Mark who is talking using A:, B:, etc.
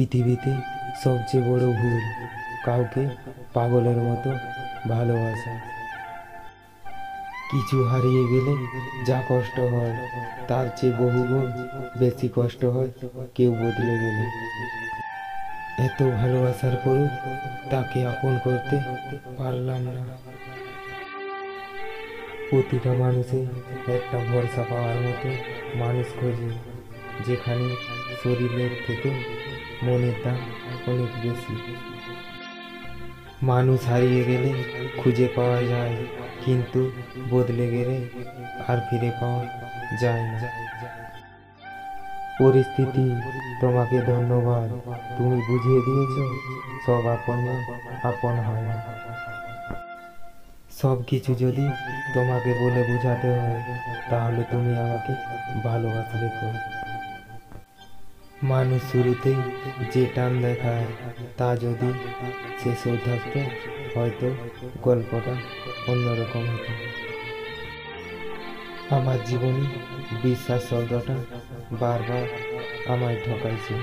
A: পৃথিবীতে সবচেয়ে বড় ভুল কাউকে পাগলের মতো ভালোবাসা। কিছু হারিয়ে গেলে যা কষ্ট হয় তার চেয়ে বহুগুণ বেশি কষ্ট হয় কেউ বদলে গেলে। এত ভালোবাসার পরও তাকে আপন করতে পারলাম না। প্রতিটা মানুষই একটা ভরসা পাওয়ার মতো মানুষ খোঁজে, যেখানে শরীরের থেকে মনের দাম অনেক বেশি। মানুষ হারিয়ে গেলে খুঁজে পাওয়া যায়, কিন্তু বদলে গেলে আর ফিরে পাওয়া যায় না। পরিস্থিতি তোমাকে ধন্যবাদ, তুমি বুঝিয়ে দিয়েছ সব আপন আপন হয় না। সব কিছু যদি তোমাকে বলে বোঝাতে হয়, তাহলে তুমি আমাকে ভালোবাসলে কই? মানুষ শুরুতেই যে টান দেখায় তা যদি শেষেও থাকতো, হয়তো গল্পটা অন্যরকম হতো। আমার জীবনে বিশ্বাস শব্দটা বারবার আমায় ঠকাইছে।